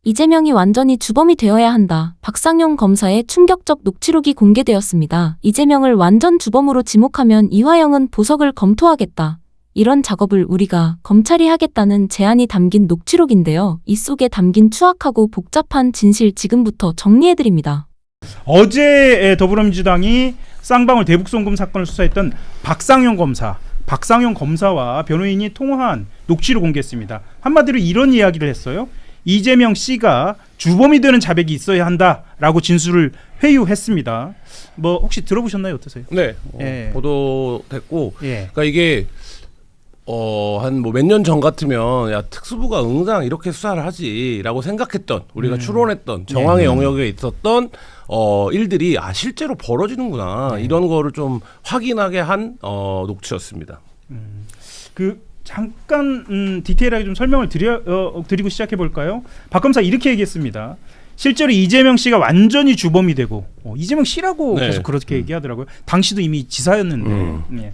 이재명이 완전히 주범이 되어야 한다. 박상용 검사의 충격적 녹취록이 공개되었습니다. 이재명을 완전 주범으로 지목하면 이화영은 보석을 검토하겠다. 이런 작업을 우리가 검찰이 하겠다는 제안이 담긴 녹취록인데요. 이 속에 담긴 추악하고 복잡한 진실 지금부터 정리해드립니다. 어제 더불어민주당이 쌍방울 대북송금 사건을 수사했던 박상용 검사와 변호인이 통화한 녹취를 공개했습니다. 한마디로 이런 이야기를 했어요. 이재명 씨가 주범이 되는 자백이 있어야 한다라고 진술을 회유했습니다. 뭐 혹시 들어보셨나요? 어떠세요? 네, 예. 보도됐고, 예. 그러니까 이게 한 뭐 몇 년 전 같으면 야 특수부가 응당 이렇게 수사를 하지라고 생각했던 우리가 추론했던 정황의 영역에 있었던 일들이 실제로 벌어지는구나 이런 거를 좀 확인하게 한 녹취였습니다. 잠깐 디테일하게 좀 설명을 드리고 시작해 볼까요? 박 검사 이렇게 얘기했습니다. 실제로 이재명 씨가 완전히 주범이 되고 이재명 씨라고 네. 계속 그렇게 얘기하더라고요. 당시도 이미 지사였는데 예.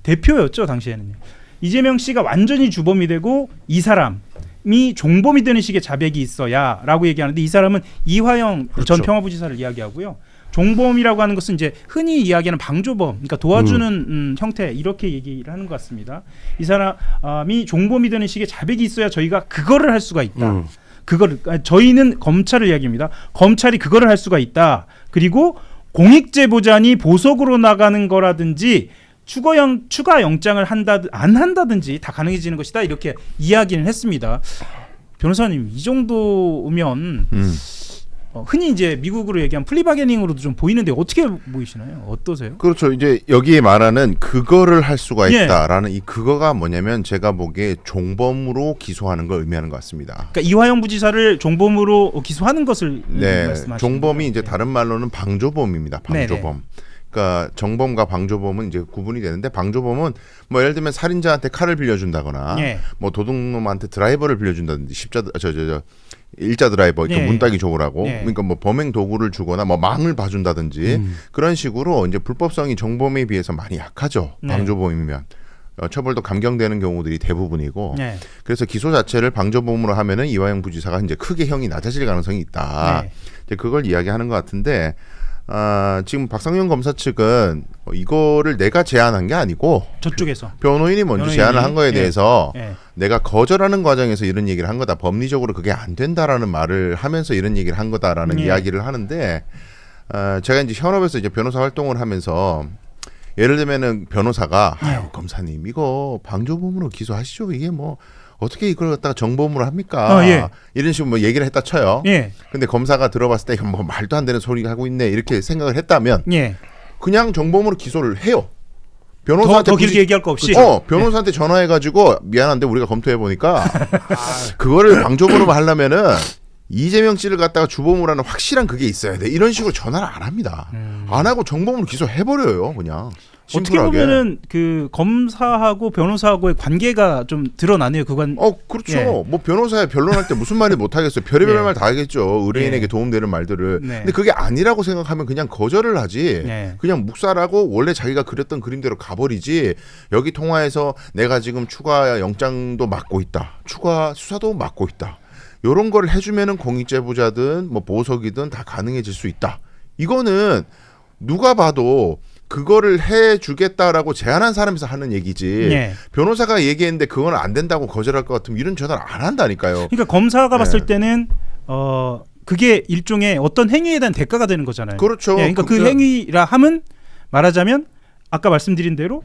대표였죠 당시에는. 이재명 씨가 완전히 주범이 되고 이 사람이 종범이 되는 식의 자백이 있어야라고 얘기하는데 이 사람은 이화영 그렇죠. 전 평화부지사를 이야기하고요. 종범이라고 하는 것은 이제 흔히 이야기하는 방조범, 그러니까 도와주는 형태 이렇게 얘기를 하는 것 같습니다. 이 사람이 종범이 되는 식의 자백이 있어야 저희가 그거를 할 수가 있다. 저희는 검찰을 이야기합니다. 검찰이 그거를 할 수가 있다. 그리고 공익제보자니 보석으로 나가는 거라든지 추가 영장을 안 한다든지 다 가능해지는 것이다. 이렇게 이야기를 했습니다. 변호사님, 이 정도면 흔히 이제 미국으로 얘기한 플리바게닝으로도 좀 보이는데 어떻게 보이시나요? 어떠세요? 그렇죠. 이제 여기에 말하는 그거를 할 수가 예. 있다라는 이 그거가 뭐냐면 제가 보기에 종범으로 기소하는 걸 의미하는 것 같습니다. 그러니까 이화영 부지사를 종범으로 기소하는 것을 네, 말씀하시는 종범이 거죠? 이제 다른 말로는 방조범입니다. 방조범. 네네. 그러니까 정범과 방조범은 이제 구분이 되는데 방조범은 뭐 예를 들면 살인자한테 칼을 빌려준다거나 예. 뭐 도둑놈한테 드라이버를 빌려준다든지 일자 드라이버 이렇게 예. 문따기 줘보라고 예. 그러니까 뭐 범행 도구를 주거나 뭐 망을 봐준다든지 그런 식으로 이제 불법성이 정범에 비해서 많이 약하죠. 네. 방조범이면 처벌도 감경되는 경우들이 대부분이고 네. 그래서 기소 자체를 방조범으로 하면은 이화영 부지사가 이제 크게 형이 낮아질 가능성이 있다. 네. 이제 그걸 이야기하는 것 같은데 지금 박상용 검사 측은 이거를 내가 제안한 게 아니고 저쪽에서 변호인이 먼저 제안을 한 거에 예. 대해서 예. 내가 거절하는 과정에서 이런 얘기를 한 거다. 법리적으로 그게 안 된다라는 말을 하면서 이런 얘기를 한 거다라는 예. 이야기를 하는데 제가 이제 현업에서 이제 변호사 활동을 하면서 예를 들면은 변호사가 아유 검사님 이거 방조범으로 기소하시죠. 이게 뭐 어떻게 이걸 갖다가 정범으로 합니까? 예. 이런 식으로 뭐 얘기를 했다 쳐요. 예. 근데 검사가 들어봤을 때 이건 뭐 말도 안 되는 소리 하고 있네 이렇게 생각을 했다면 예. 그냥 정범으로 기소를 해요. 더 변호사한테 길게 얘기할 거 없이 변호사한테 전화해가지고 미안한데 우리가 검토해 보니까 그거를 방조범으로 하려면은 이재명 씨를 갖다가 주범으로 하는 확실한 그게 있어야 돼. 이런 식으로 전화를 안 합니다. 안 하고 정범으로 기소해버려요, 그냥. 어떻게 심플하게. 보면은 그 검사하고 변호사하고의 관계가 좀 드러나네요. 그건 그렇죠. 예. 뭐 변호사에 변론할 때 무슨 말이 못 하겠어요. 별의별 예. 말 다 하겠죠. 의뢰인에게 예. 도움되는 말들을. 네. 근데 그게 아니라고 생각하면 그냥 거절을 하지. 예. 그냥 묵살하고 원래 자기가 그렸던 그림대로 가버리지. 여기 통화에서 내가 지금 추가 영장도 맡고 있다. 추가 수사도 맡고 있다. 요런 걸 해주면은 공익제보자든 뭐 보석이든 다 가능해질 수 있다. 이거는 누가 봐도 그거를 해주겠다라고 제안한 사람에서 하는 얘기지. 예. 변호사가 얘기했는데 그건 안 된다고 거절할 것 같으면 이런 전화를 안 한다니까요. 그러니까 검사가 봤을 예. 때는 그게 일종의 어떤 행위에 대한 대가가 되는 거잖아요. 그렇죠. 예, 그러니까 그 행위라 함은 말하자면 아까 말씀드린 대로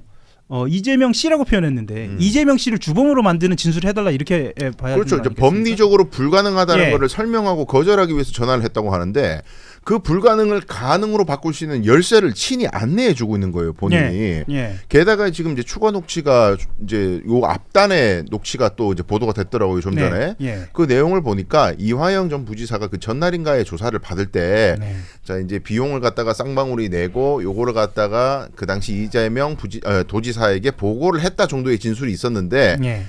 이재명 씨라고 표현했는데 이재명 씨를 주범으로 만드는 진술을 해달라 이렇게 봐야 그렇죠. 되는 거 이제 아니겠습니까? 법리적으로 불가능하다는 예. 거를 설명하고 거절하기 위해서 전화를 했다고 하는데 그 불가능을 가능으로 바꿀 수 있는 열쇠를 친히 안내해주고 있는 거예요, 본인이. 예. 예. 게다가 지금 이제 추가 녹취가 이제 요 앞단에 녹취가 또 이제 보도가 됐더라고요, 좀 네. 전에. 예. 그 내용을 보니까 이화영 전 부지사가 그 전날인가에 조사를 받을 때 네. 자 이제 비용을 갖다가 쌍방울이 내고 요거를 갖다가 그 당시 이재명 도지사에게 보고를 했다 정도의 진술이 있었는데 예.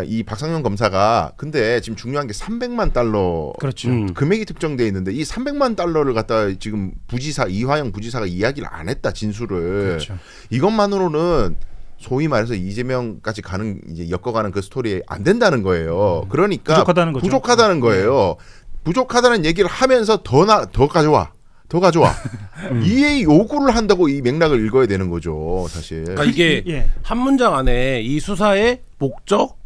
이 박상용 검사가 근데 지금 중요한 게 300만 달러 그렇죠. 금액이 특정돼 있는데 이 300만 달러를 갖다 지금 이화영 부지사가 이야기를 안 했다 진술을. 그렇죠. 이것만으로는 소위 말해서 이재명까지 가는 이제 엮어가는 그 스토리에 안 된다는 거예요. 그러니까 부족하다는 거죠. 부족하다는 거예요. 부족하다는 얘기를 하면서 더 가져와. 이 요구를 한다고 이 맥락을 읽어야 되는 거죠, 사실. 그러니까 이게 예. 한 문장 안에 이 수사의 목적,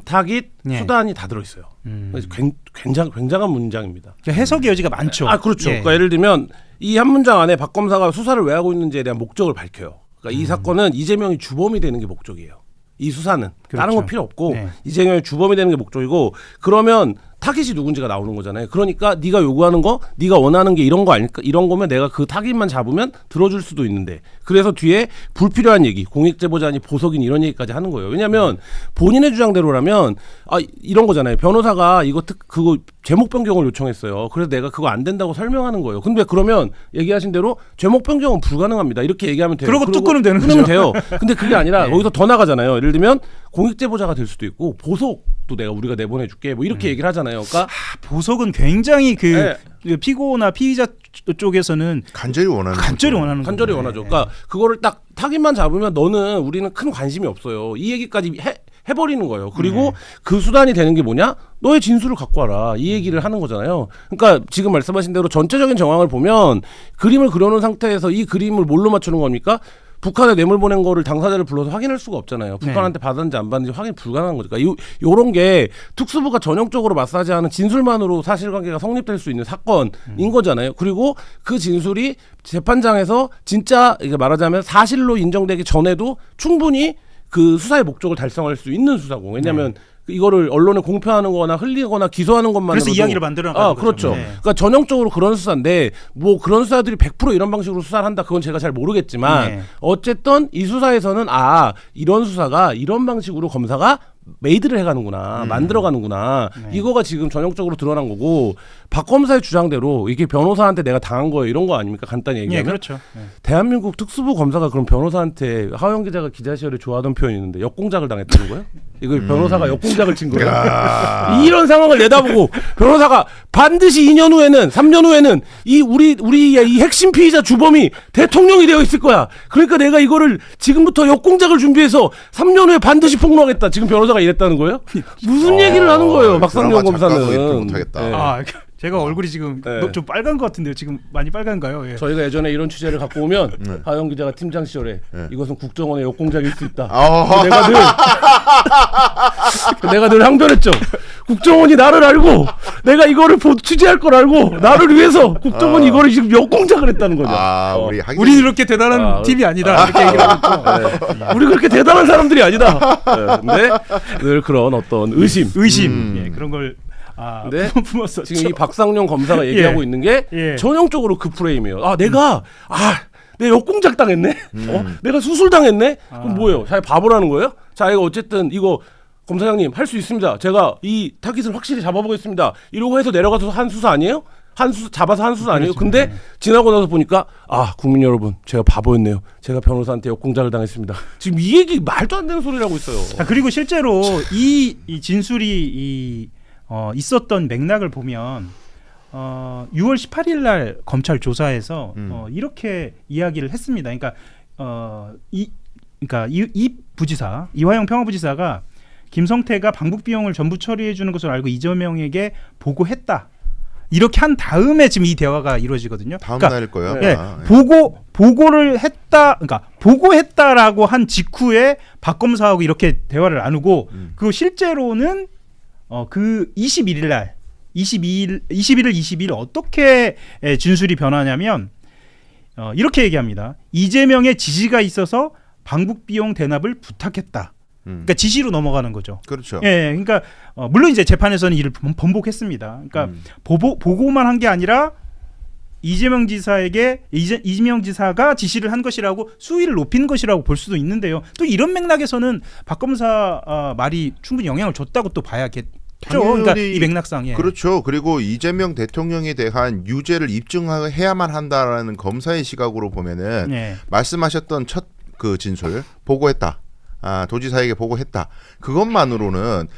타깃, 예. 수단이 다 들어있어요. 그래서 굉장한 문장입니다. 그러니까 해석의 여지가 많죠. 아 그렇죠. 예. 그러니까 예를 들면 이 한 문장 안에 박 검사가 수사를 왜 하고 있는지에 대한 목적을 밝혀요. 그러니까 이 사건은 이재명이 주범이 되는 게 목적이에요. 이 수사는 다른 거 필요 없고 네. 이재명이 주범이 되는 게 목적이고 그러면 타깃이 누군지가 나오는 거잖아요. 그러니까 네가 요구하는 거, 네가 원하는 게 이런 거 아닐까? 이런 거면 내가 그 타깃만 잡으면 들어줄 수도 있는데 그래서 뒤에 불필요한 얘기, 공익제보자니 보석인 이런 얘기까지 하는 거예요. 왜냐하면 본인의 주장대로라면 이런 거잖아요. 변호사가 그거 제목 변경을 요청했어요. 그래서 내가 그거 안 된다고 설명하는 거예요. 근데 그러면 얘기하신 대로 제목 변경은 불가능합니다. 이렇게 얘기하면 돼요. 그러고 뚝 끊으면 되는 끊으면 거죠. 돼요. 근데 그게 아니라 네. 거기서 더 나가잖아요. 예를 들면 공익제보자가 될 수도 있고 보석도 우리가 내보내줄게 뭐 이렇게 얘기를 하잖아요. 그러니까 보석은 굉장히 네. 그 피고나 피의자 쪽에서는 간절히 원하는 간절히 거죠. 원하죠. 네. 그러니까 그거를 딱 타깃만 잡으면 우리는 큰 관심이 없어요. 이 얘기까지 해버리는 거예요. 그리고 그 수단이 되는 게 뭐냐? 너의 진술을 갖고 와라. 이 얘기를 하는 거잖아요. 그러니까 지금 말씀하신 대로 전체적인 정황을 보면 그림을 그려놓은 상태에서 이 그림을 뭘로 맞추는 겁니까? 북한에 뇌물 보낸 거를 당사자를 불러서 확인할 수가 없잖아요. 북한한테 받았는지 안 받았는지 확인 불가능한 거죠. 그러니까 요런 게 특수부가 전형적으로 마사지하는 진술만으로 사실관계가 성립될 수 있는 사건인 거잖아요. 그리고 그 진술이 재판장에서 진짜 이게 말하자면 사실로 인정되기 전에도 충분히 그 수사의 목적을 달성할 수 있는 수사고. 왜냐하면 이거를 언론에 공표하는 거나 흘리거나 기소하는 것만으로도 그래서 이야기를 만들어 나가는 거죠. 그렇죠. 네. 그러니까 전형적으로 그런 수사인데 뭐 그런 수사들이 100% 이런 방식으로 수사를 한다 그건 제가 잘 모르겠지만 네. 어쨌든 이 수사에서는 이런 수사가 이런 방식으로 검사가 메이드를 해가는구나 만들어가는구나 이거가 지금 전형적으로 드러난 거고 박 검사의 주장대로 이게 변호사한테 내가 당한 거예요 이런 거 아닙니까 간단히 얘기하면 그렇죠. 네. 대한민국 특수부 검사가 그럼 변호사한테 하영 기자가 기자 시절에 좋아하던 표현이 있는데 역공작을 당했다는 거예요? 이거 변호사가 역공작을 친 거예요? 이런 상황을 내다보고 변호사가 반드시 2년 후에는 3년 후에는 우리 이 핵심 피의자 주범이 대통령이 되어 있을 거야. 그러니까 내가 이거를 지금부터 역공작을 준비해서 3년 후에 반드시 폭로하겠다. 지금 변호사가 이랬다는 거예요? 무슨 얘기를 하는 거예요, 박상용 검사는? 못하겠다. 네. 제가 얼굴이 지금 네. 좀 빨간 것 같은데요. 지금 많이 빨간가요? 예. 저희가 예전에 이런 취재를 갖고 오면 하영 기자가 팀장 시절에 이것은 국정원의 역공작일 수 있다. 내가 늘 항변했죠. 국정원이 나를 알고 내가 이거를 취재할 걸 알고 나를 위해서 국정원이 이거를 지금 역공작을 했다는 거죠. 우리 이렇게 대단한 팀이 아니다. 이렇게 얘기를 하고 우리 그렇게 대단한 사람들이 아니다. 근데 늘 그런 어떤 의심. 예, 그런 걸 네? 품었었죠. 지금 이 박상용 검사가 얘기하고 있는 게 전형적으로 그 프레임이에요. 내 역공작 당했네. 내가 수술 당했네. 그럼 뭐예요? 잘 바보라는 거예요? 자, 이거 어쨌든 이거 검사장님 할 수 있습니다. 제가 이 타깃을 확실히 잡아보겠습니다. 이러고 해서 내려가서 한 수사 아니에요? 잡아서 한 수사 아니에요? 근데 지나고 나서 보니까 국민 여러분 제가 바보였네요. 제가 변호사한테 역공작을 당했습니다. 지금 이 얘기 말도 안 되는 소리를 하고 있어요. 그리고 실제로 이 진술이 있었던 맥락을 보면 6월 18일 날 검찰 조사에서 이렇게 이야기를 했습니다. 그러니까 이 부지사 이화영 평화부지사가 김성태가 방북 비용을 전부 처리해 주는 것을 알고 이재명에게 보고했다. 이렇게 한 다음에 지금 이 대화가 이루어지거든요. 다음 날일 거예요. 예, 보고를 했다. 그러니까 보고했다라고 한 직후에 박 검사하고 이렇게 대화를 나누고 그 실제로는 그 21일 날 21일 22일 어떻게 진술이 변하냐면 이렇게 얘기합니다. 이재명의 지시가 있어서 방북 비용 대납을 부탁했다. 그러니까 지시로 넘어가는 거죠. 그렇죠. 예, 그러니까 물론 이제 재판에서는 이를 번복했습니다. 그러니까 보고만 한 게 아니라 이재명 지사가 지시를 한 것이라고 수위를 높인 것이라고 볼 수도 있는데요. 또 이런 맥락에서는 박 검사 말이 충분히 영향을 줬다고 또 봐야겠죠. 그러니까 이 맥락상. 그렇죠. 그리고 이재명 대통령에 대한 유죄를 입증해야만 한다라는 검사의 시각으로 보면은 말씀하셨던 첫 그 진술 보고했다. 도지사에게 보고했다. 그것만으로는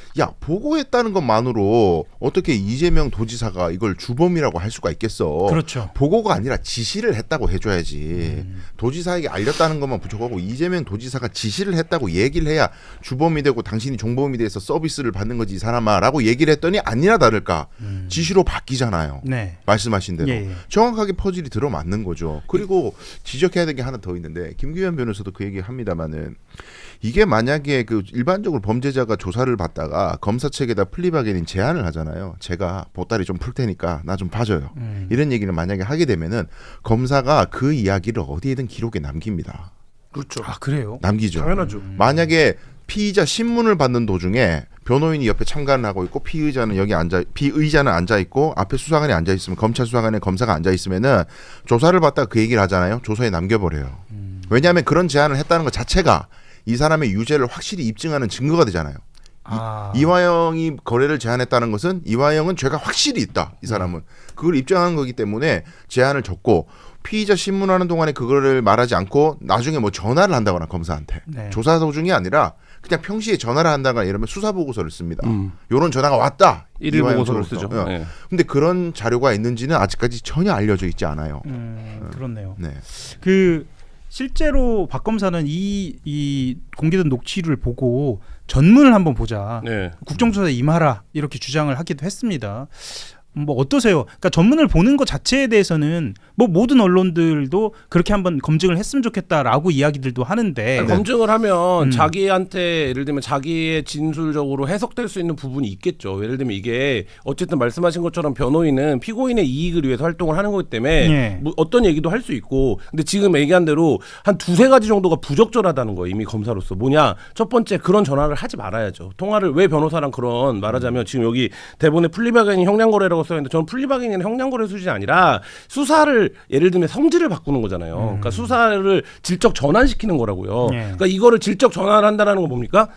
보고했다는 것만으로 어떻게 이재명 도지사가 이걸 주범이라고 할 수가 있겠어. 그렇죠. 보고가 아니라 지시를 했다고 해줘야지. 도지사에게 알렸다는 것만 부족하고 이재명 도지사가 지시를 했다고 얘기를 해야 주범이 되고 당신이 종범이 돼서 서비스를 받는 거지 이 사람아라고 얘기를 했더니 아니나 다를까 지시로 바뀌잖아요. 네. 말씀하신 대로 예. 정확하게 퍼즐이 들어맞는 거죠. 그리고 지적해야 될 게 하나 더 있는데 김기현 변호사도 그 얘기 합니다만은 이게 만약에 그 일반적으로 범죄자가 조사를 받다가 검사 측에다 플리바게닌 제안을 하잖아요. 제가 보따리 좀 풀 테니까 나 좀 봐줘요. 이런 얘기를 만약에 하게 되면은 검사가 그 이야기를 어디에든 기록에 남깁니다. 그렇죠. 아 그래요? 남기죠. 당연하죠. 만약에 피의자 신문을 받는 도중에 변호인이 옆에 참관을 하고 있고 비의자는 앉아 있고 앞에 수사관이 앉아 있으면 검찰 수사관에 검사가 앉아 있으면은 조사를 받다가 그 얘기를 하잖아요. 조서에 남겨버려요. 왜냐하면 그런 제안을 했다는 것 자체가 이 사람의 유죄를 확실히 입증하는 증거가 되잖아요. 이화영이 거래를 제안했다는 것은 이화영은 죄가 확실히 있다. 이 사람은 그걸 입증하는 거기 때문에 제안을 줬고 피의자 신문하는 동안에 그거를 말하지 않고 나중에 뭐 전화를 한다거나 검사한테 네. 조사 도중이 아니라 그냥 평시에 전화를 한다거나 이러면 수사 보고서를 씁니다. 요런 전화가 왔다. 일일 이화영 보고서를 쪽으로부터. 쓰죠. 예. 네. 근데 그런 자료가 있는지는 아직까지 전혀 알려져 있지 않아요. 그렇네요. 네. 그 실제로 박 검사는 이 공개된 녹취를 보고 전문을 한번 보자. 네. 국정조사에 임하라 이렇게 주장을 하기도 했습니다. 뭐 어떠세요? 그러니까 전문을 보는 것 자체에 대해서는 뭐 모든 언론들도 그렇게 한번 검증을 했으면 좋겠다라고 이야기들도 하는데 검증을 하면 자기한테 예를 들면 자기의 진술적으로 해석될 수 있는 부분이 있겠죠. 예를 들면 이게 어쨌든 말씀하신 것처럼 변호인은 피고인의 이익을 위해서 활동을 하는 거기 때문에 네. 뭐 어떤 얘기도 할 수 있고 근데 지금 얘기한 대로 한 두세 가지 정도가 부적절하다는 거예요. 이미 검사로서. 뭐냐? 첫 번째 그런 전화를 하지 말아야죠. 통화를 왜 변호사랑 그런 말하자면 지금 여기 대본에 플리바게닌 형량거래라고 써있는데 저는 플리바게닌은 형량거래 수준이 아니라 수사를 예를 들면 성질을 바꾸는 거잖아요. 그러니까 수사를 질적 전환시키는 거라고요. 그러니까 이거를 질적 전환을 한다는 건 뭡니까?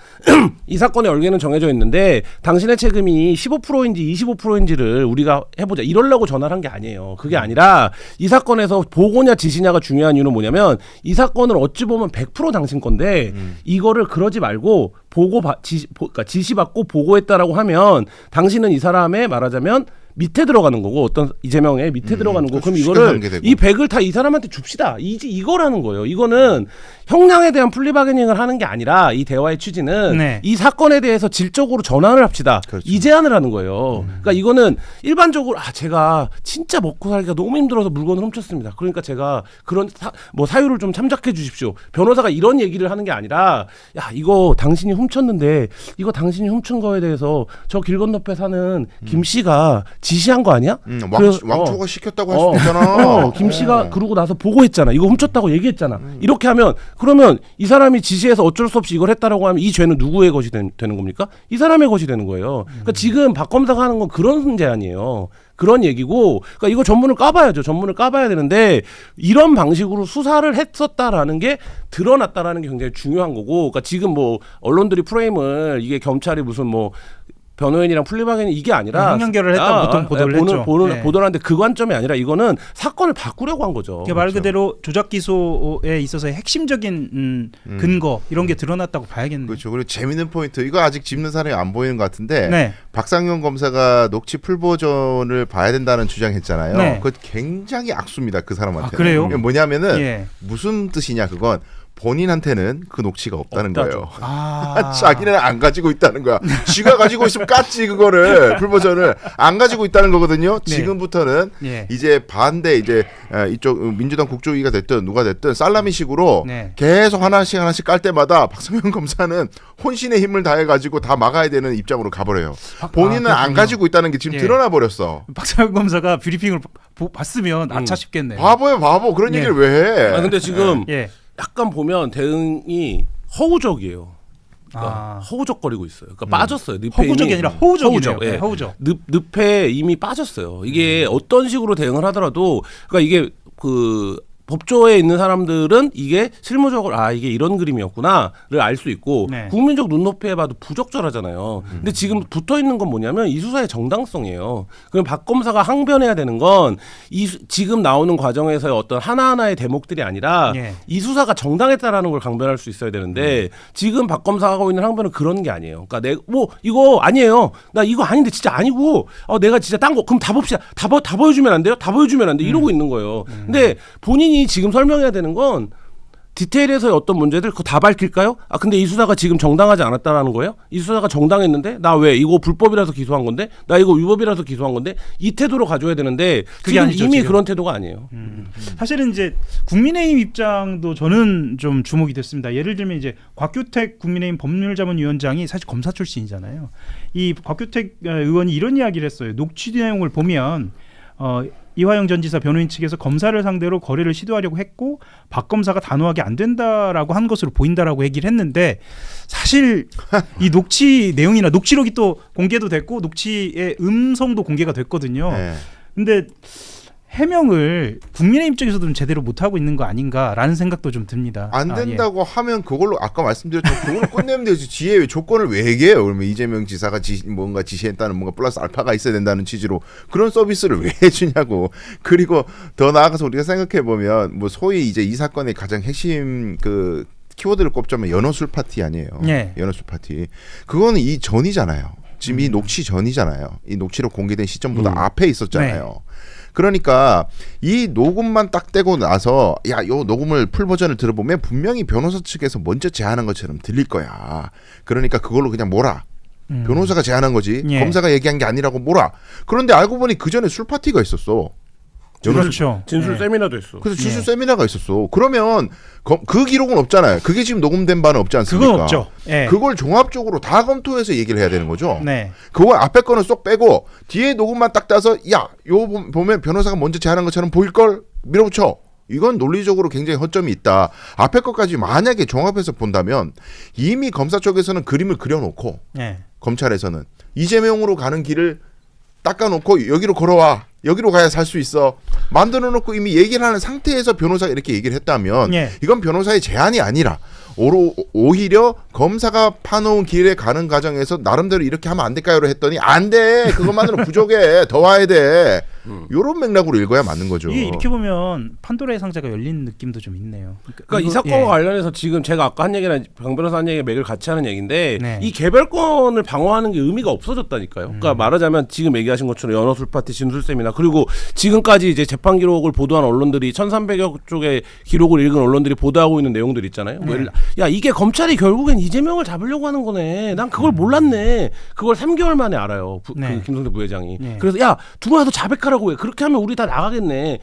이 사건의 얼개는 정해져 있는데 당신의 책임이 15%인지 25%인지를 우리가 해보자. 이러려고 전화를 한 게 아니에요. 그게 아니라 이 사건에서 보고냐 지시냐가 중요한 이유는 뭐냐면 이 사건을 어찌 보면 100% 당신 건데 이거를 그러지 말고 그러니까 지시받고 보고했다라고 하면 당신은 이 사람의 말하자면 밑에 들어가는 거고 어떤 이재명의 밑에 들어가는 거고 그럼 이거를 이 100을 다 이 사람한테 줍시다. 이거라는 거예요. 이거는 형량에 대한 플리바게닝을 하는 게 아니라 이 대화의 취지는 네. 이 사건에 대해서 질적으로 전환을 합시다. 그렇죠. 이 제안을 하는 거예요. 그러니까 이거는 일반적으로 제가 진짜 먹고 살기가 너무 힘들어서 물건을 훔쳤습니다. 그러니까 제가 그런 사유를 좀 참작해 주십시오. 변호사가 이런 얘기를 하는 게 아니라 야 이거 당신이 훔쳤는데 이거 당신이 훔친 거에 대해서 저 길 건너편에 사는 김 씨가 지시한 거 아니야? 왕초가 시켰다고 할 수도 있잖아. 김 씨가 그러고 나서 보고했잖아. 이거 훔쳤다고 얘기했잖아. 이렇게 하면 그러면 이 사람이 지시해서 어쩔 수 없이 이걸 했다라고 하면 이 죄는 누구의 것이 되는 겁니까? 이 사람의 것이 되는 거예요. 그러니까 지금 박 검사가 하는 건 그런 제안이에요. 그런 얘기고, 그러니까 이거 전문을 까봐야죠. 전문을 까봐야 되는데 이런 방식으로 수사를 했었다라는 게 드러났다라는 게 굉장히 중요한 거고, 그러니까 지금 뭐 언론들이 프레임을 이게 경찰이 무슨 뭐 변호인이랑 플리바게닌 이게 아니라 형량결을 했다고 보통 보도를 했죠. 보도하는데 그 관점이 아니라 이거는 사건을 바꾸려고 한 거죠. 말 그대로 조작 기소에 있어서의 핵심적인 근거 이런 게 드러났다고 봐야겠네요. 그렇죠. 그리고 재밌는 포인트 이거 아직 짚는 사람이 안 보이는 것 같은데 네. 박상현 검사가 녹취 풀 버전을 봐야 된다는 주장했잖아요. 네. 그거 굉장히 악수입니다. 그 사람한테. 아, 그래요? 뭐냐면은 예. 무슨 뜻이냐 그건 본인한테는 그 녹취가 없다는 없다죠. 거예요. 자기는 안 가지고 있다는 거야. 지가 가지고 있으면 깠지 그거를 풀버전을 안 가지고 있다는 거거든요. 네. 지금부터는 네. 이제 반대 이제 이쪽 민주당 국조위가 됐든 누가 됐든 살라미식으로 네. 계속 하나씩 깔 때마다 박성현 검사는 혼신의 힘을 다해 가지고 다 막아야 되는 입장으로 가버려요. 본인은 안 그렇군요. 가지고 있다는 게 지금 예. 드러나 버렸어. 박상현 검사가 뷰리핑을 봤으면 아차 싶겠네요. 바보야 바보. 그런 예. 얘기를 왜 해? 근데 지금 예. 약간 보면 대응이 허우적이에요. 그러니까 허우적거리고 있어요. 그러니까 빠졌어요. 늪에 허구적이 이미. 아니라 허우적이네요. 허우적. 예. 네, 허우적. 늪에 이미 빠졌어요. 이게 어떤 식으로 대응을 하더라도 그러니까 이게 그 법조에 있는 사람들은 이게 실무적으로 이게 이런 그림이었구나를 알 수 있고 네. 국민적 눈높이에 봐도 부적절하잖아요. 근데 지금 붙어 있는 건 뭐냐면 이 수사의 정당성이에요. 그럼 박 검사가 항변해야 되는 건 지금 나오는 과정에서의 어떤 하나하나의 대목들이 아니라 예. 이 수사가 정당했다라는 걸 강변할 수 있어야 되는데 지금 박 검사가 하고 있는 항변은 그런 게 아니에요. 그러니까 뭐 이거 아니에요. 나 이거 아닌데 진짜 아니고 내가 진짜 딴 거 그럼 다 봅시다. 다 보여주면 안 돼요? 다 보여주면 안 돼. 이러고 있는 거예요. 근데 본인이 지금 설명해야 되는 건 디테일에서의 어떤 문제들 그거 다 밝힐까요? 근데 이 수사가 지금 정당하지 않았다라는 거예요? 이 수사가 정당했는데 나 왜 이거 불법이라서 기소한 건데 나 이거 위법이라서 기소한 건데 이 태도로 가져야 되는데 그게 지금 아니죠, 이미 지금. 그런 태도가 아니에요. 사실은 이제 국민의힘 입장도 저는 좀 주목이 됐습니다. 예를 들면 이제 곽규택 국민의힘 법률자문위원장이 사실 검사 출신이잖아요. 이 곽규택 의원이 이런 이야기를 했어요. 녹취 내용을 보면 이화영 전 지사 변호인 측에서 검사를 상대로 거래를 시도하려고 했고 박 검사가 단호하게 안 된다라고 한 것으로 보인다라고 얘기를 했는데 사실 이 녹취 내용이나 녹취록이 또 공개도 됐고 녹취의 음성도 공개가 됐거든요. 네. 근데 해명을 국민의힘 쪽에서도 좀 제대로 못하고 있는 거 아닌가라는 생각도 좀 듭니다. 안 예. 된다고 하면 그걸로 아까 말씀드렸던 그걸로 끝내면 되지. 지혜 왜 조건을 왜 얘기해요? 그러면 이재명 지사가 뭔가 지시했다는 뭔가 플러스 알파가 있어야 된다는 취지로 그런 서비스를 왜 해주냐고. 그리고 더 나아가서 우리가 생각해 보면 뭐 소위 이제 이 사건의 가장 핵심 그 키워드를 꼽자면 연어술 파티 아니에요. 네. 연어술 파티. 그거는 이 전이잖아요. 지금 이 녹취 전이잖아요. 이 녹취록 공개된 시점보다 앞에 있었잖아요. 그러니까 이 녹음만 딱 떼고 나서 요 녹음을 풀 버전을 들어보면 분명히 변호사 측에서 먼저 제안한 것처럼 들릴 거야. 그러니까 그걸로 그냥 몰아. 변호사가 제안한 거지. 예. 검사가 얘기한 게 아니라고 몰아. 그런데 알고 보니 그 전에 술 파티가 있었어. 그렇죠. 진술 예. 세미나도 있어. 그래서 진술 세미나가 있었어. 그러면 그 기록은 없잖아요. 그게 지금 녹음된 바는 없지 않습니까? 그건 없죠. 예. 그걸 종합적으로 다 검토해서 얘기를 해야 되는 거죠. 네. 그거 앞에 거는 쏙 빼고 뒤에 녹음만 딱 따서 요 보면 변호사가 먼저 제안한 것처럼 보일 걸 밀어붙여. 이건 논리적으로 굉장히 허점이 있다. 앞에 것까지 만약에 종합해서 본다면 이미 검사 쪽에서는 그림을 그려놓고 예. 검찰에서는 이재명으로 가는 길을 닦아놓고 여기로 걸어와. 여기로 가야 살 수 있어. 만들어놓고 이미 얘기를 하는 상태에서 변호사가 이렇게 얘기를 했다면 예. 이건 변호사의 제안이 아니라 오히려 검사가 파놓은 길에 가는 과정에서 나름대로 이렇게 하면 안 될까요로 했더니 안 돼. 그것만으로 부족해. 더 와야 돼. 이런 맥락으로 읽어야 맞는 거죠. 이게 이렇게 보면 판도라의 상자가 열린 느낌도 좀 있네요. 그러니까 이 사건과 관련해서 지금 제가 아까 한 얘기랑 강 변호사 한 얘기가 맥을 같이 하는 얘기인데 네. 이 개별권을 방어하는 게 의미가 없어졌다니까요. 그러니까 말하자면 지금 얘기하신 것처럼 연어술 파티 진술 세미나 그리고 지금까지 이제 재판 기록을 보도한 언론들이 1,300여 쪽의 기록을 읽은 언론들이 보도하고 있는 내용들 있잖아요. 뭐 야 이게 검찰이 결국엔 이재명을 잡으려고 하는 거네. 난 그걸 몰랐네. 그걸 3개월 만에 알아요. 네. 그 김성태 부회장이. 네. 그래서 야 두고 나서 자백하라고 해. 그렇게 하면 우리 다 나가겠네.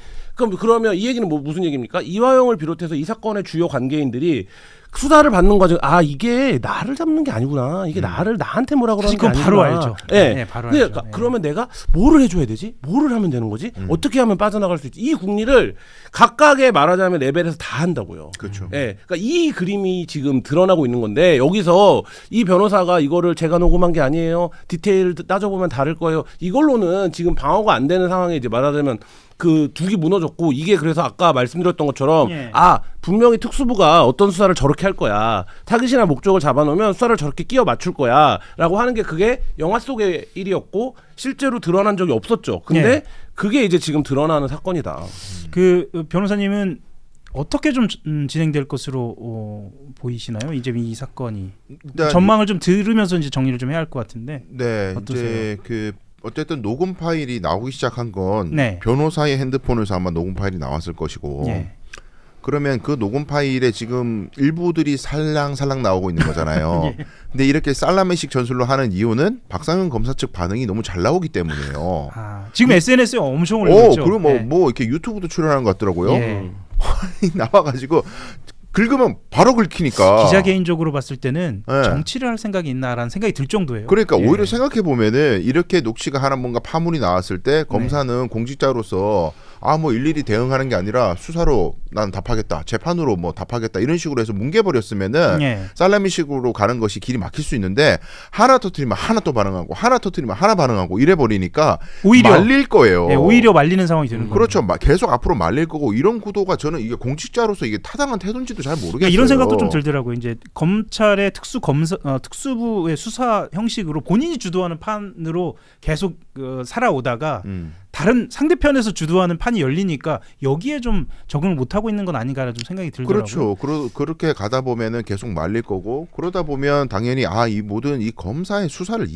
그러면 이 얘기는 무슨 얘기입니까? 이화영을 비롯해서 이 사건의 주요 관계인들이 수사를 받는 과정 이게 나를 잡는 게 아니구나. 이게 나한테 뭐라 그러는 사실 게 그건 아니구나. 바로 알죠. 예. 네, 바로 근데 알죠. 예. 그러면 내가 뭐를 해줘야 되지? 뭐를 하면 되는 거지? 어떻게 하면 빠져나갈 수 있지? 이 국리를 각각의 말하자면 레벨에서 다 한다고요. 그렇죠. 예. 그러니까 이 그림이 지금 드러나고 있는 건데 여기서 이 변호사가 이거를 제가 녹음한 게 아니에요. 디테일 따져보면 다를 거예요. 이걸로는 지금 방어가 안 되는 상황에 이제 말하자면 그 둑이 무너졌고 이게 그래서 아까 말씀드렸던 것처럼 예. 분명히 특수부가 어떤 수사를 저렇게 할 거야. 타깃이나 목적을 잡아놓으면 수사를 저렇게 끼워 맞출 거야. 라고 하는 게 그게 영화 속의 일이었고 실제로 드러난 적이 없었죠. 근데 예. 그게 이제 지금 드러나는 사건이다. 그 변호사님은 어떻게 좀 진행될 것으로 보이시나요? 이제 이 사건이 일단 전망을 좀 들으면서 이제 정리를 좀 해야 할 것 같은데. 네, 어떠세요? 이제 그 어쨌든 녹음 파일이 나오기 시작한 건 네. 변호사의 핸드폰에서 아마 녹음 파일이 나왔을 것이고 예. 그러면 그 녹음 파일에 지금 일부들이 살랑살랑 나오고 있는 거잖아요. 예. 근데 이렇게 살라매식 전술로 하는 이유는 박상현 검사 측 반응이 너무 잘 나오기 때문이에요. 지금 SNS에 엄청 올리고 있죠. 그리고 예. 뭐 이렇게 유튜브도 출연하는 것 같더라고요. 예. 나와가지고 긁으면 바로 긁히니까. 기자 개인적으로 봤을 때는 네. 정치를 할 생각이 있나라는 생각이 들 정도예요. 그러니까 예. 오히려 생각해 보면은 이렇게 녹취가 하나 뭔가 파문이 나왔을 때 검사는 공직자로서 뭐 일일이 대응하는 게 아니라 수사로 난 답하겠다, 재판으로 뭐 답하겠다 이런 식으로 해서 뭉개버렸으면은 예. 살라미식으로 가는 것이 길이 막힐 수 있는데 하나 터뜨리면 하나 또 반응하고 하나 터뜨리면 하나 반응하고 이래 버리니까 오히려 말릴 거예요. 예, 오히려 말리는 상황이 되는 거예요. 그렇죠. 계속 앞으로 말릴 거고 이런 구도가 저는 이게 공직자로서 이게 타당한 태도인지도 잘 모르겠어요. 이런 생각도 좀 들더라고요. 이제 검찰의 특수부의 수사 형식으로 본인이 주도하는 판으로 계속 살아오다가 다른 상대편에서 주도하는 판이 열리니까 여기에 좀 적응을 못 하고 있는 건 아닌가라는 좀 생각이 들더라고요. 그렇죠. 그렇게 가다 보면은 계속 말릴 거고 그러다 보면 당연히 이 모든 이 검사의 수사를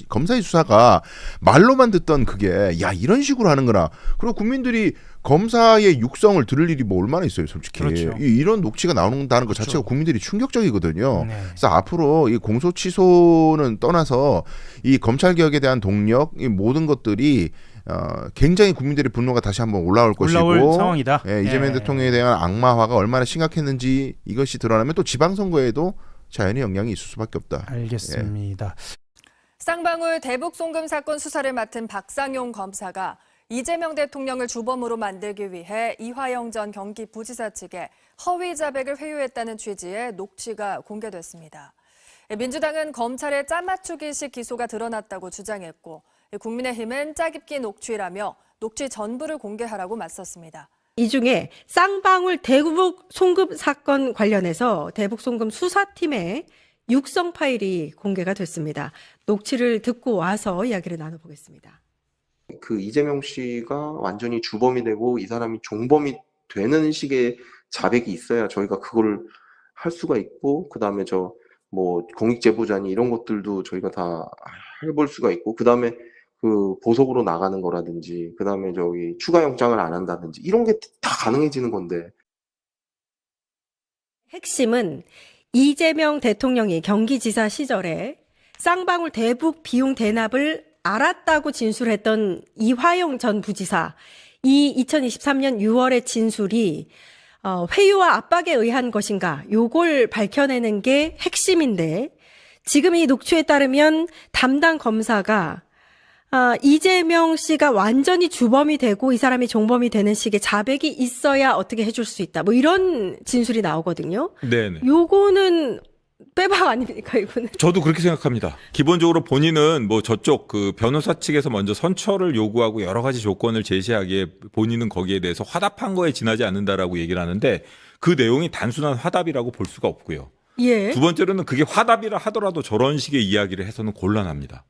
검사의 수사가 말로만 듣던 그게 야 이런 식으로 하는구나. 그리고 국민들이 검사의 육성을 들을 일이 뭐 얼마나 있어요, 솔직히. 그렇죠. 이런 녹취가 나온다는 것 그렇죠. 자체가 국민들이 충격적이거든요. 네. 그래서 앞으로 이 공소 취소는 떠나서 이 검찰 개혁에 대한 동력, 이 모든 것들이 굉장히 국민들의 분노가 다시 한번 올라올 것이고 상황이다. 예, 이재명 대통령에 대한 악마화가 얼마나 심각했는지 이것이 드러나면 또 지방선거에도 자연히 영향이 있을 수밖에 없다. 알겠습니다. 쌍방울 대북 송금 사건 수사를 맡은 박상용 검사가 이재명 대통령을 주범으로 만들기 위해 이화영 전 경기부지사 측에 허위 자백을 회유했다는 취지의 녹취가 공개됐습니다. 민주당은 검찰의 짜맞추기식 기소가 드러났다고 주장했고 국민의힘은 짜깁기 녹취라며 녹취 전부를 공개하라고 맞섰습니다. 이 중에 쌍방울 대북 송금 사건 관련해서 대북 송금 수사팀의 육성 파일이 공개가 됐습니다. 녹취를 듣고 와서 이야기를 나눠보겠습니다. 그 이재명 씨가 완전히 주범이 되고 이 사람이 종범이 되는 식의 자백이 있어야 저희가 그걸 할 수가 있고 그다음에 뭐 공익제보자니 이런 것들도 저희가 다 해볼 수가 있고 그다음에 그 보석으로 나가는 거라든지 그다음에 추가 영장을 안 한다든지 이런 게 다 가능해지는 건데. 핵심은 이재명 대통령이 경기지사 시절에 쌍방울 대북 비용 대납을 알았다고 진술했던 이화영 전 부지사, 이 2023년 6월의 진술이 회유와 압박에 의한 것인가, 요걸 밝혀내는 게 핵심인데, 지금 이 녹취에 따르면 담당 검사가 이재명 씨가 완전히 주범이 되고 이 사람이 종범이 되는 식의 자백이 있어야 어떻게 해줄 수 있다. 뭐 이런 진술이 나오거든요. 네네. 요거는 빼박 아닙니까, 이거는? 저도 그렇게 생각합니다. 기본적으로 본인은 뭐 저쪽 그 변호사 측에서 먼저 선처를 요구하고 여러 가지 조건을 제시하기에 본인은 거기에 대해서 화답한 거에 지나지 않는다라고 얘기를 하는데 그 내용이 단순한 화답이라고 볼 수가 없고요. 예. 두 번째로는 그게 화답이라 하더라도 저런 식의 이야기를 해서는 곤란합니다.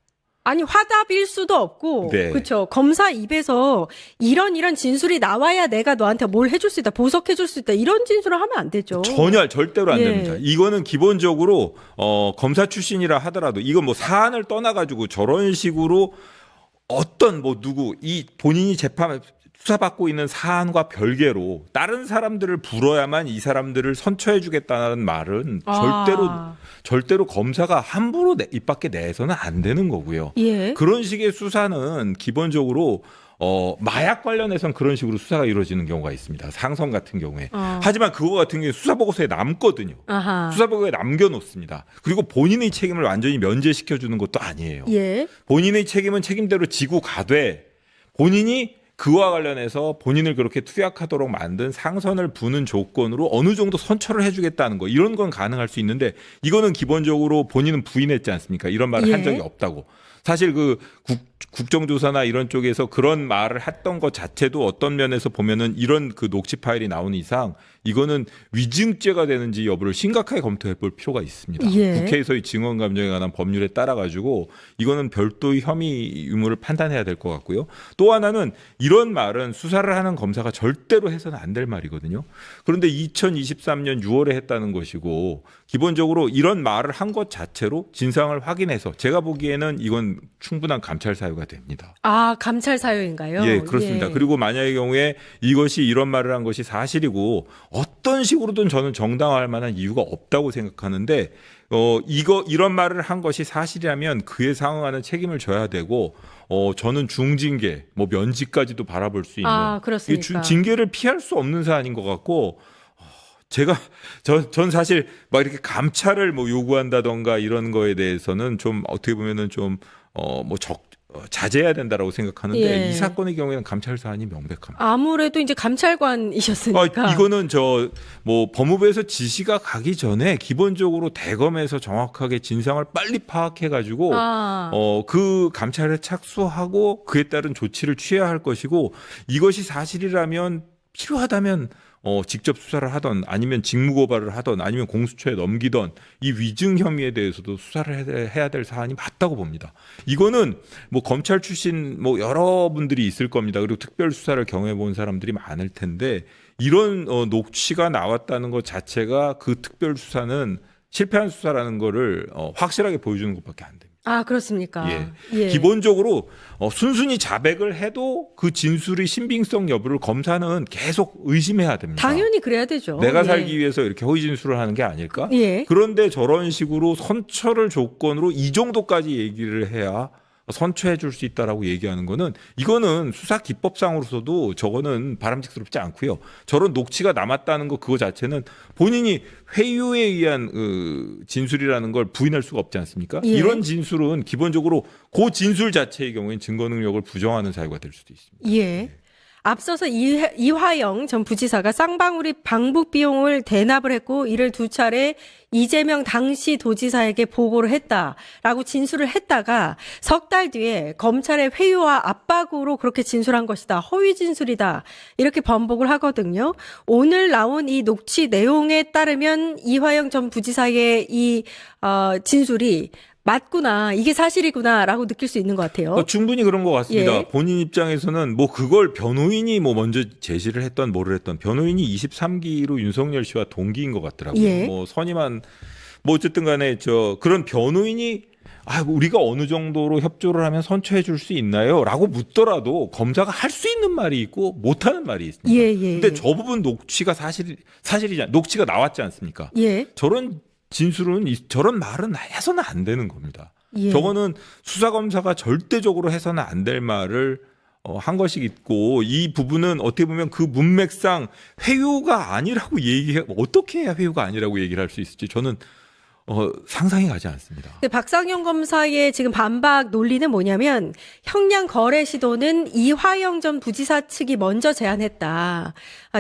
아니 화답일 수도 없고 네. 그렇죠. 검사 입에서 이런 진술이 나와야 내가 너한테 뭘 해줄 수 있다, 보석해줄 수 있다 이런 진술을 하면 안 되죠. 전혀 절대로 안 예. 됩니다. 이거는 기본적으로 검사 출신이라 하더라도 이건 뭐 사안을 떠나가지고 저런 식으로 어떤 뭐 누구 이 본인이 재판 수사받고 있는 사안과 별개로 다른 사람들을 불어야만 이 사람들을 선처해주겠다는 말은 절대로 검사가 함부로 입 밖에 내서는 안 되는 거고요. 예. 그런 식의 수사는 기본적으로 마약 관련해서는 그런 식으로 수사가 이루어지는 경우가 있습니다. 상선 같은 경우에. 하지만 그거 같은 경우에 수사보고서에 남거든요. 아하. 수사보고서에 남겨놓습니다. 그리고 본인의 책임을 완전히 면제시켜주는 것도 아니에요. 예. 본인의 책임은 책임대로 지고 가되 본인이 그와 관련해서 본인을 그렇게 투약하도록 만든 상선을 부는 조건으로 어느 정도 선처를 해주겠다는 거 이런 건 가능할 수 있는데 이거는 기본적으로 본인은 부인했지 않습니까? 이런 말을 한 적이 없다고. 사실 그 국정조사나 이런 쪽에서 그런 말을 했던 것 자체도 어떤 면에서 보면은 이런 그 녹취 파일이 나오는 이상 이거는 위증죄가 되는지 여부를 심각하게 검토해 볼 필요가 있습니다. 예. 국회에서의 증언 감정에 관한 법률에 따라 가지고 이거는 별도의 혐의 유무를 판단해야 될 것 같고요. 또 하나는 이런 말은 수사를 하는 검사가 절대로 해서는 안 될 말이거든요. 그런데 2023년 6월에 했다는 것이고 기본적으로 이런 말을 한 것 자체로 진상을 확인해서 제가 보기에는 이건 충분한 감찰 사유가 됩니다. 아, 감찰 사유인가요? 예, 그렇습니다. 예. 그리고 만약의 경우에 이것이 이런 말을 한 것이 사실이고 어떤 식으로든 저는 정당화할 만한 이유가 없다고 생각하는데 이런 말을 한 것이 사실이라면 그에 상응하는 책임을 져야 되고 저는 중징계, 뭐 면직까지도 바라볼 수 있는 그렇습니까? 징계를 피할 수 없는 사안인 것 같고 전 사실 막 이렇게 감찰을 뭐 요구한다던가 이런 거에 대해서는 좀 어떻게 보면은 좀 자제해야 된다라고 생각하는데 예. 이 사건의 경우에는 감찰 사안이 명백합니다. 아무래도 이제 감찰관이셨으니까. 이거는 뭐 법무부에서 지시가 가기 전에 기본적으로 대검에서 정확하게 진상을 빨리 파악해가지고 그 감찰에 착수하고 그에 따른 조치를 취해야 할 것이고 이것이 사실이라면 필요하다면 직접 수사를 하던 아니면 직무고발을 하던 아니면 공수처에 넘기던 이 위증 혐의에 대해서도 수사를 해야 될 사안이 맞다고 봅니다. 이거는 뭐 검찰 출신 뭐 여러분들이 있을 겁니다. 그리고 특별 수사를 경험해 본 사람들이 많을 텐데 이런 녹취가 나왔다는 것 자체가 그 특별 수사는 실패한 수사라는 거를 확실하게 보여주는 것밖에 안 됩니다. 아, 그렇습니까? 예. 기본적으로 순순히 자백을 해도 그 진술의 신빙성 여부를 검사는 계속 의심해야 됩니다. 당연히 그래야 되죠. 내가 예. 살기 위해서 이렇게 허위 진술을 하는 게 아닐까? 예. 그런데 저런 식으로 선처를 조건으로 이 정도까지 얘기를 해야 선처해 줄 수 있다라고 얘기하는 거는 이거는 수사 기법상으로서도 저거는 바람직스럽지 않고요. 저런 녹취가 남았다는 거 그거 자체는 본인이 회유에 의한 진술이라는 걸 부인할 수가 없지 않습니까? 예. 이런 진술은 기본적으로 그 진술 자체의 경우엔 증거 능력을 부정하는 사유가 될 수도 있습니다. 예. 앞서서 이화영 전 부지사가 쌍방울이 방북 비용을 대납을 했고 이를 2차례 이재명 당시 도지사에게 보고를 했다라고 진술을 했다가 석 달 뒤에 검찰의 회유와 압박으로 그렇게 진술한 것이다. 허위 진술이다. 이렇게 번복을 하거든요. 오늘 나온 이 녹취 내용에 따르면 이화영 전 부지사의 이 진술이 맞구나, 이게 사실이구나라고 느낄 수 있는 것 같아요. 충분히 그런 것 같습니다. 예. 본인 입장에서는 뭐 그걸 변호인이 뭐 먼저 제시를 했던 뭐를 했던 변호인이 23기로 윤석열 씨와 동기인 것 같더라고요. 예. 뭐 선임한 뭐 어쨌든 간에 그런 변호인이 우리가 어느 정도로 협조를 하면 선처해 줄 수 있나요? 라고 묻더라도 검사가 할 수 있는 말이 있고 못하는 말이 있습니다. 예. 근데 저 부분 녹취가 사실이잖아요. 녹취가 나왔지 않습니까? 예. 저런 진술은 저런 말은 해서는 안 되는 겁니다. 예. 저거는 수사검사가 절대적으로 해서는 안 될 말을 한 것이 있고 이 부분은 어떻게 보면 그 문맥상 회유가 아니라고 어떻게 해야 회유가 아니라고 얘기를 할 수 있을지 저는 상상이 가지 않습니다. 근데 박상용 검사의 지금 반박 논리는 뭐냐면 형량 거래 시도는 이화영 전 부지사 측이 먼저 제안했다.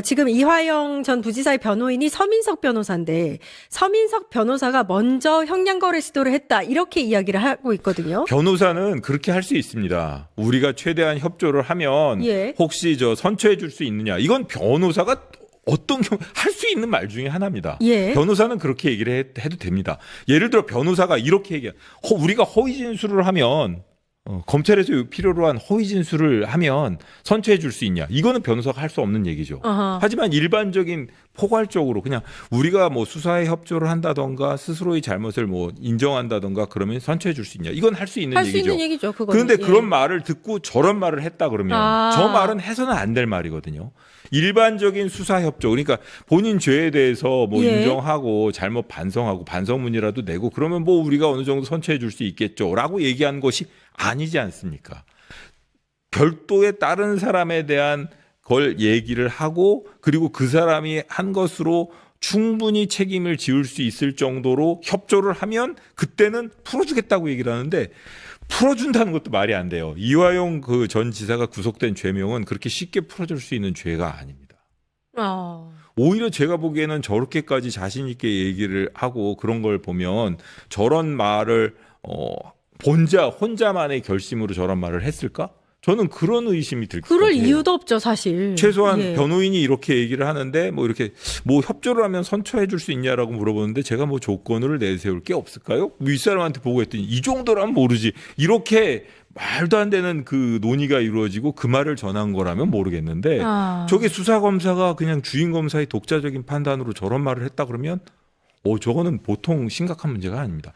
지금 이화영 전 부지사의 변호인이 서민석 변호사인데 서민석 변호사가 먼저 형량 거래 시도를 했다. 이렇게 이야기를 하고 있거든요. 변호사는 그렇게 할 수 있습니다. 우리가 최대한 협조를 하면 예. 혹시 선처해 줄 수 있느냐. 이건 변호사가 어떤 경우 할 수 있는 말 중에 하나입니다. 예. 변호사는 그렇게 얘기를 해도 됩니다. 예를 들어 변호사가 이렇게 우리가 허위 진술을 하면 검찰에서 필요로 한 허위 진술을 하면 선처해 줄 수 있냐. 이거는 변호사가 할 수 없는 얘기죠. 어허. 하지만 일반적인 포괄적으로 그냥 우리가 뭐 수사에 협조를 한다던가 스스로의 잘못을 뭐 인정한다던가 그러면 선처해 줄 수 있냐. 이건 할 수 있는 할 수 얘기죠. 있는 얘기죠. 그거는. 그런데 예. 그런 말을 듣고 저런 말을 했다 그러면 저 말은 해서는 안 될 말이거든요. 일반적인 수사 협조, 그러니까 본인 죄에 대해서 뭐 예. 인정하고 잘못 반성하고 반성문이라도 내고 그러면 뭐 우리가 어느 정도 선처해 줄 수 있겠죠라고 얘기한 것이 아니지 않습니까? 별도의 다른 사람에 대한 걸 얘기를 하고 그리고 그 사람이 한 것으로 충분히 책임을 지을 수 있을 정도로 협조를 하면 그때는 풀어주겠다고 얘기를 하는데 풀어준다는 것도 말이 안 돼요. 이화영 그 전 지사가 구속된 죄명은 그렇게 쉽게 풀어줄 수 있는 죄가 아닙니다. 오히려 제가 보기에는 저렇게까지 자신 있게 얘기를 하고 그런 걸 보면 저런 말을 혼자만의 결심으로 저런 말을 했을까? 저는 그런 의심이 들 거예요. 그럴 이유도 없죠, 사실. 최소한 예. 변호인이 이렇게 얘기를 하는데 뭐 이렇게 뭐 협조를 하면 선처해 줄 수 있냐라고 물어보는데 제가 뭐 조건을 내세울 게 없을까요? 윗사람한테 보고했더니 이 정도라면 모르지. 이렇게 말도 안 되는 그 논의가 이루어지고 그 말을 전한 거라면 모르겠는데 저게 수사검사가 그냥 주인검사의 독자적인 판단으로 저런 말을 했다 그러면 저거는 보통 심각한 문제가 아닙니다.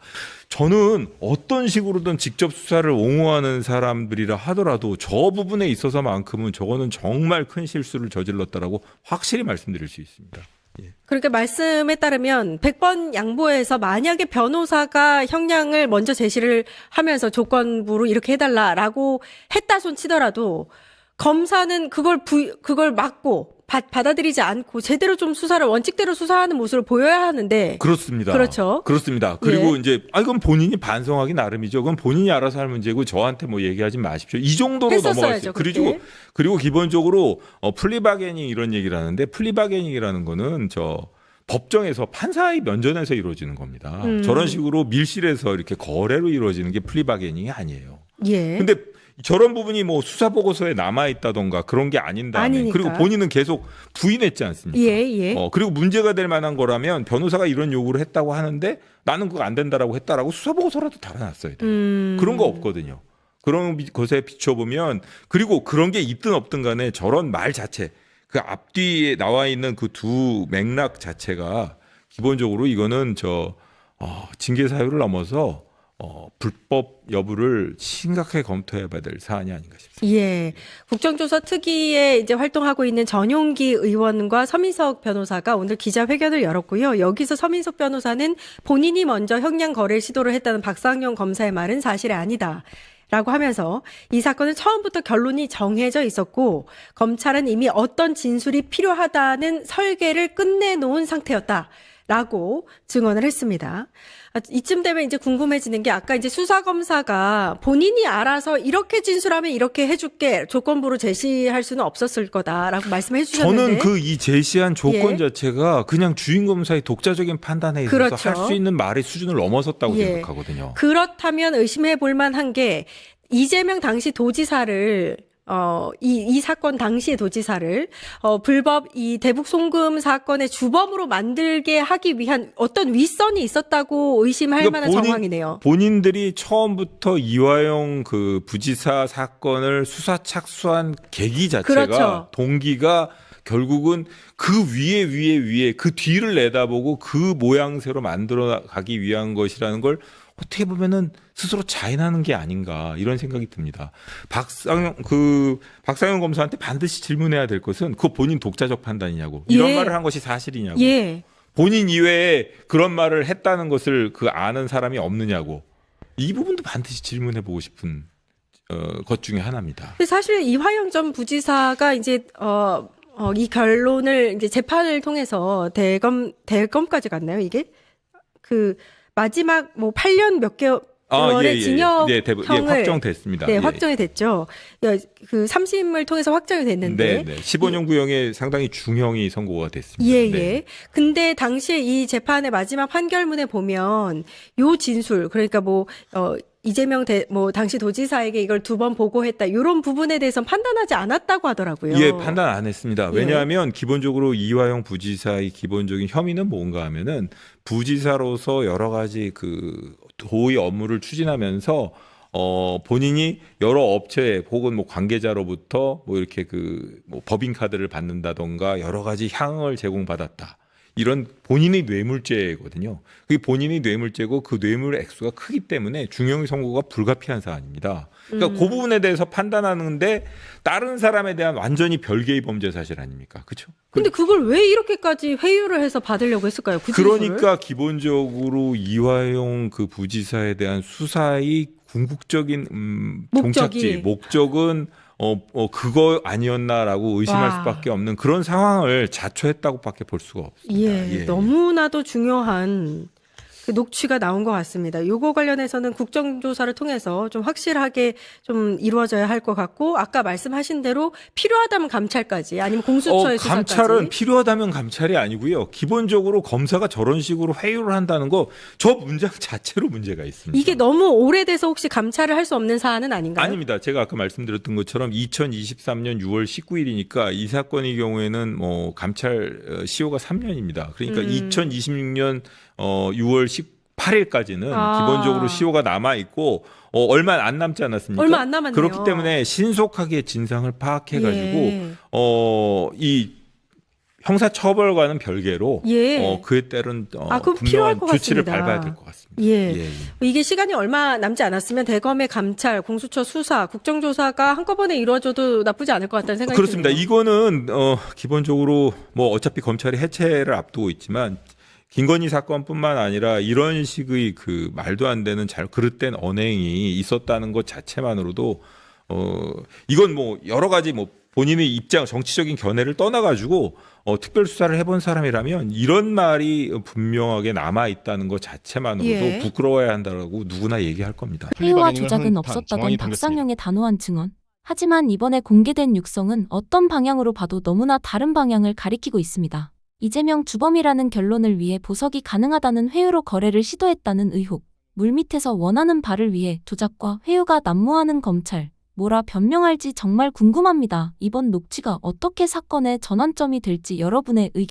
저는 어떤 식으로든 직접 수사를 옹호하는 사람들이라 하더라도 저 부분에 있어서만큼은 저거는 정말 큰 실수를 저질렀다라고 확실히 말씀드릴 수 있습니다. 그러니까 말씀에 따르면 100번 양보해서 만약에 변호사가 형량을 먼저 제시를 하면서 조건부로 이렇게 해달라라고 했다 손 치더라도 검사는 그걸 막고 받아들이지 않고 제대로 좀 수사를 원칙대로 수사하는 모습을 보여야 하는데 그렇습니다. 그렇죠. 그렇습니다. 그리고 예. 이제 이건 본인이 반성하기 나름이죠. 그건 본인이 알아서 할 문제고 저한테 뭐 얘기하지 마십시오. 이 정도로 했었어야죠, 넘어갔어요. 그리고 그때. 기본적으로 플리바게닝 이런 얘기를 하는데 플리바게닝이라는 거는 법정에서 판사의 면전에서 이루어지는 겁니다. 저런 식으로 밀실에서 이렇게 거래로 이루어지는 게 플리바게닝이 아니에요. 예. 근데 저런 부분이 뭐 수사 보고서에 남아 있다던가 그런 게 아닌다면 아니니까. 그리고 본인은 계속 부인했지 않습니까? 예, 예. 그리고 문제가 될 만한 거라면 변호사가 이런 요구를 했다고 하는데 나는 그거 안 된다라고 했다라고 수사 보고서라도 달아놨어야 돼요. 그런 거 없거든요. 그런 것에 비춰보면 그리고 그런 게 있든 없든 간에 저런 말 자체 그 앞뒤에 나와 있는 그 두 맥락 자체가 기본적으로 이거는 징계 사유를 넘어서 불법 여부를 심각하게 검토해봐야 될 사안이 아닌가 싶습니다. 예. 국정조사 특위에 이제 활동하고 있는 전용기 의원과 서민석 변호사가 오늘 기자회견을 열었고요. 여기서 서민석 변호사는 본인이 먼저 형량 거래를 시도를 했다는 박상용 검사의 말은 사실이 아니다. 라고 하면서 이 사건은 처음부터 결론이 정해져 있었고 검찰은 이미 어떤 진술이 필요하다는 설계를 끝내놓은 상태였다라고 증언을 했습니다. 이쯤 되면 이제 궁금해지는 게 아까 이제 수사검사가 본인이 알아서 이렇게 진술하면 이렇게 해줄게 조건부로 제시할 수는 없었을 거다라고 말씀해 주셨는데 저는 이 제시한 조건 예. 자체가 그냥 주인검사의 독자적인 판단에 있어서 그렇죠. 할 수 있는 말의 수준을 넘어섰다고 예. 생각하거든요. 그렇다면 의심해 볼 만한 게 이재명 당시 도지사를 이 사건 당시의 도지사를 불법 이 대북 송금 사건의 주범으로 만들게 하기 위한 어떤 윗선이 있었다고 의심할 그러니까 만한 정황이네요. 본인들이 처음부터 이화영 그 부지사 사건을 수사 착수한 계기 자체가 그렇죠. 동기가 결국은 그 위에 그 뒤를 내다보고 그 모양새로 만들어 가기 위한 것이라는 걸 어떻게 보면은 스스로 자인하는 게 아닌가 이런 생각이 듭니다. 박상영 검사한테 반드시 질문해야 될 것은 그 본인 독자적 판단이냐고 이런 예. 말을 한 것이 사실이냐고 예. 본인 이외에 그런 말을 했다는 것을 아는 사람이 없느냐고 이 부분도 반드시 질문해보고 싶은 것 중에 하나입니다. 근데 사실 이화영 전 부지사가 이제 이 결론을 이제 재판을 통해서 대검까지 갔나요, 이게? 마지막 8년 몇 개월의 징역형을 확정됐습니다. 네, 확정이 됐죠. 그 3심을 통해서 확정이 됐는데. 네. 15년 구형에 상당히 중형이 선고가 됐습니다. 예, 네. 예. 근데 당시에 이 재판의 마지막 판결문에 보면 요 진술, 그러니까 이재명 당시 도지사에게 이걸 2번 보고했다. 이런 부분에 대해서는 판단하지 않았다고 하더라고요. 예, 판단 안 했습니다. 예. 왜냐하면 기본적으로 이화영 부지사의 기본적인 혐의는 뭔가 하면은 부지사로서 여러 가지 도의 업무를 추진하면서 본인이 여러 업체 혹은 관계자로부터 이렇게 법인카드를 받는다던가 여러 가지 향을 제공받았다. 이런 본인의 뇌물죄거든요. 그게 본인의 뇌물죄고 그 뇌물 액수가 크기 때문에 중형의 선고가 불가피한 사안입니다. 그러니까 그 부분에 대해서 판단하는데 다른 사람에 대한 완전히 별개의 범죄 사실 아닙니까? 그렇죠? 근데 그걸 왜 이렇게까지 회유를 해서 받으려고 했을까요? 그 진술을? 그러니까 기본적으로 이화영 부지사에 대한 수사의 궁극적인 목적은 그거 아니었나라고 의심할 수밖에 없는 그런 상황을 자초했다고밖에 볼 수가 없습니다. 예. 너무나도 중요한 녹취가 나온 것 같습니다. 요거 관련해서는 국정조사를 통해서 좀 확실하게 좀 이루어져야 할 것 같고 아까 말씀하신 대로 필요하다면 감찰까지 아니면 공수처의 수사까지. 감찰은 필요하다면 감찰이 아니고요. 기본적으로 검사가 저런 식으로 회유를 한다는 거 저 문장 자체로 문제가 있습니다. 이게 너무 오래돼서 혹시 감찰을 할 수 없는 사안은 아닌가요? 아닙니다. 제가 아까 말씀드렸던 것처럼 2023년 6월 19일이니까 이 사건의 경우에는 감찰 시효가 3년입니다. 그러니까 2026년 6월 18일까지는 기본적으로 시효가 남아 있고 얼마 안 남지 않았습니까? 얼마 안 남았네요. 그렇기 때문에 신속하게 진상을 파악해가지고 이 형사처벌과는 별개로 그에 따른 필요할 분명한 것 조치를 같습니다. 밟아야 될 것 같습니다. 예. 이게 시간이 얼마 남지 않았으면 대검의 감찰, 공수처 수사, 국정조사가 한꺼번에 이루어져도 나쁘지 않을 것 같다는 생각이 그렇습니다. 드네요. 이거는 기본적으로 어차피 검찰이 해체를 앞두고 있지만 김건희 사건뿐만 아니라 이런 식의 말도 안 되는 그릇된 언행이 있었다는 것 자체만으로도 이건 여러 가지 본인의 입장, 정치적인 견해를 떠나가지고 특별 수사를 해본 사람이라면 이런 말이 분명하게 남아 있다는 것 자체만으로도 예. 부끄러워야 한다라고 누구나 얘기할 겁니다. 회유와 플리바게닝을 조작은 하는 없었다던 정황이 담겼습니다. 박상용의 단호한 증언. 하지만 이번에 공개된 육성은 어떤 방향으로 봐도 너무나 다른 방향을 가리키고 있습니다. 이재명 주범이라는 결론을 위해 보석이 가능하다는 회유로 거래를 시도했다는 의혹. 물밑에서 원하는 바를 위해 조작과 회유가 난무하는 검찰. 뭐라 변명할지 정말 궁금합니다. 이번 녹취가 어떻게 사건의 전환점이 될지 여러분의 의견